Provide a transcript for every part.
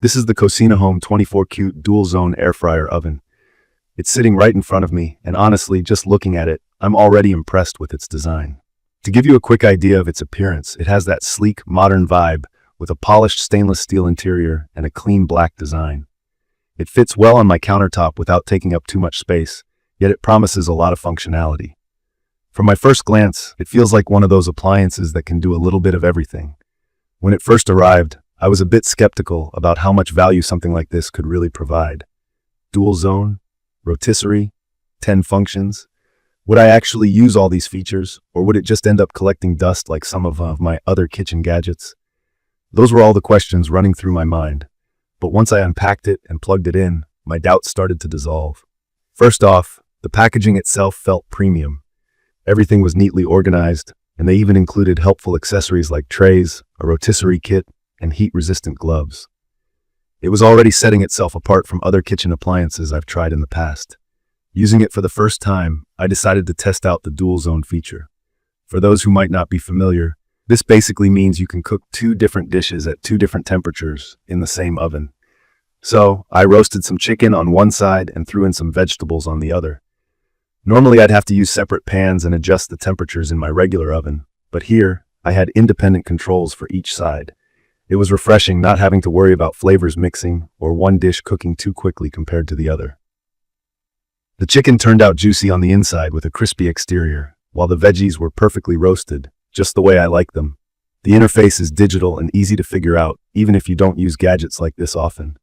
This is the KocinaHome 24Qt dual-zone air fryer oven. It's sitting right in front of me, and honestly, just looking at it, I'm already impressed with its design. To give you a quick idea of its appearance, it has that sleek, modern vibe with a polished stainless steel interior and a clean black design. It fits well on my countertop without taking up too much space, yet it promises a lot of functionality. From my first glance, it feels like one of those appliances that can do a little bit of everything. When it first arrived, I was a bit skeptical about how much value something like this could really provide. Dual zone, rotisserie, 10 functions. Would I actually use all these features, or would it just end up collecting dust like some of my other kitchen gadgets? Those were all the questions running through my mind. But once I unpacked it and plugged it in, my doubts started to dissolve. First off, the packaging itself felt premium. Everything was neatly organized, and they even included helpful accessories like trays, a rotisserie kit, and heat-resistant gloves. It was already setting itself apart from other kitchen appliances I've tried in the past. Using it for the first time, I decided to test out the dual zone feature. For those who might not be familiar, this basically means you can cook 2 different dishes at 2 different temperatures in the same oven. So, I roasted some chicken on one side and threw in some vegetables on the other. Normally I'd have to use separate pans and adjust the temperatures in my regular oven, but here, I had independent controls for each side. It was refreshing not having to worry about flavors mixing or one dish cooking too quickly compared to the other. The chicken turned out juicy on the inside with a crispy exterior, while the veggies were perfectly roasted, just the way I like them. The interface is digital and easy to figure out, even if you don't use gadgets like this often.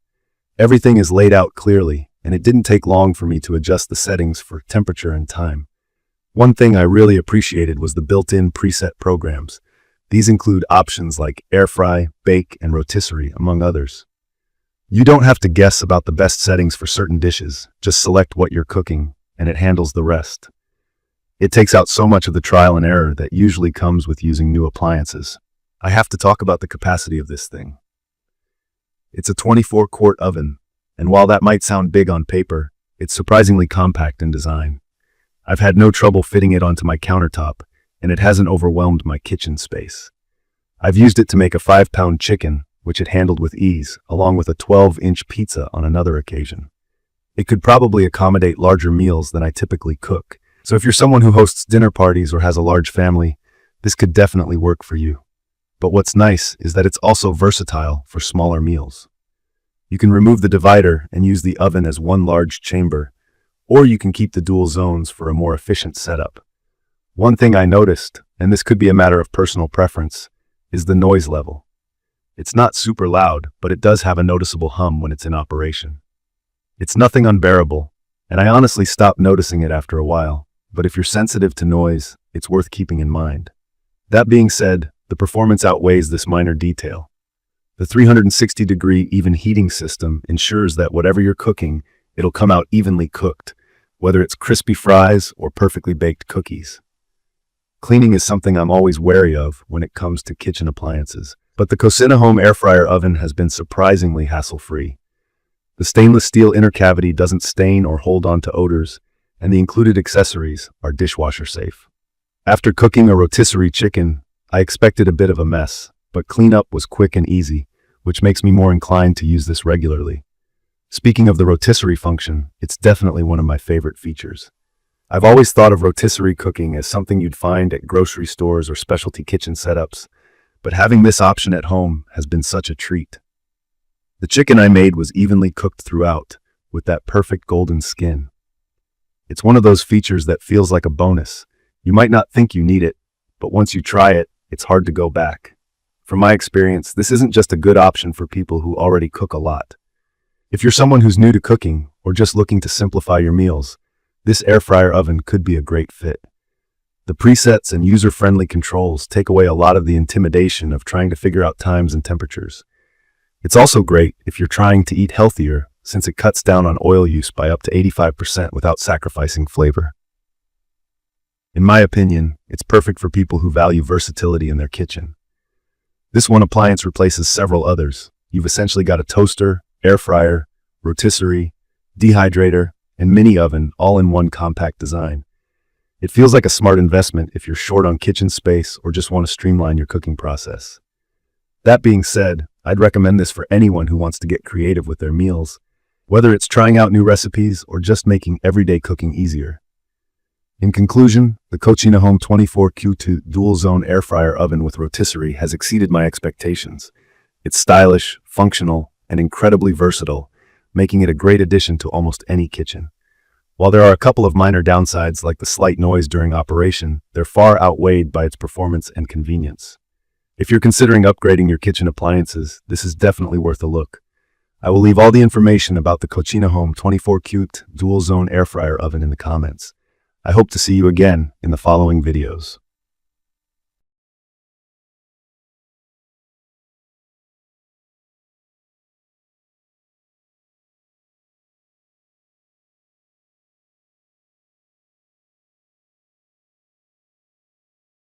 Everything is laid out clearly, and it didn't take long for me to adjust the settings for temperature and time. One thing I really appreciated was the built-in preset programs. These include options like Airfryer, bake, and rotisserie, among others. You don't have to guess about the best settings for certain dishes, just select what you're cooking, and it handles the rest. It takes out so much of the trial and error that usually comes with using new appliances. I have to talk about the capacity of this thing. It's a 24-quart oven, and while that might sound big on paper, it's surprisingly compact in design. I've had no trouble fitting it onto my countertop, and it hasn't overwhelmed my kitchen space. I've used it to make a 5-pound chicken, which it handled with ease, along with a 12-inch pizza on another occasion. It could probably accommodate larger meals than I typically cook, so if you're someone who hosts dinner parties or has a large family, this could definitely work for you. But what's nice is that it's also versatile for smaller meals. You can remove the divider and use the oven as one large chamber, or you can keep the dual zones for a more efficient setup. One thing I noticed, and this could be a matter of personal preference, is the noise level. It's not super loud, but it does have a noticeable hum when it's in operation. It's nothing unbearable, and I honestly stopped noticing it after a while, but if you're sensitive to noise, it's worth keeping in mind. That being said, the performance outweighs this minor detail. The 360-degree even heating system ensures that whatever you're cooking, it'll come out evenly cooked, whether it's crispy fries or perfectly baked cookies. Cleaning is something I'm always wary of when it comes to kitchen appliances, but the KocinaHome air fryer oven has been surprisingly hassle-free. The stainless steel inner cavity doesn't stain or hold on to odors, and the included accessories are dishwasher safe. After cooking a rotisserie chicken, I expected a bit of a mess, but cleanup was quick and easy, which makes me more inclined to use this regularly. Speaking of the rotisserie function, it's definitely one of my favorite features. I've always thought of rotisserie cooking as something you'd find at grocery stores or specialty kitchen setups, but having this option at home has been such a treat. The chicken I made was evenly cooked throughout, with that perfect golden skin. It's one of those features that feels like a bonus. You might not think you need it, but once you try it, it's hard to go back. From my experience, this isn't just a good option for people who already cook a lot. If you're someone who's new to cooking or just looking to simplify your meals, this air fryer oven could be a great fit. The presets and user-friendly controls take away a lot of the intimidation of trying to figure out times and temperatures. It's also great if you're trying to eat healthier, since it cuts down on oil use by up to 85% without sacrificing flavor. In my opinion, it's perfect for people who value versatility in their kitchen. This one appliance replaces several others. You've essentially got a toaster, air fryer, rotisserie, dehydrator, and mini oven all in one compact design. It feels like a smart investment if you're short on kitchen space or just want to streamline your cooking process. That being said, I'd recommend this for anyone who wants to get creative with their meals, whether it's trying out new recipes or just making everyday cooking easier. In conclusion, the KocinaHome 24Qt dual-zone air fryer oven with rotisserie has exceeded my expectations. It's stylish, functional, and incredibly versatile, making it a great addition to almost any kitchen. While there are a couple of minor downsides like the slight noise during operation, they're far outweighed by its performance and convenience. If you're considering upgrading your kitchen appliances, this is definitely worth a look. I will leave all the information about the KocinaHome 24Qt dual-zone air fryer oven in the comments. I hope to see you again in the following videos.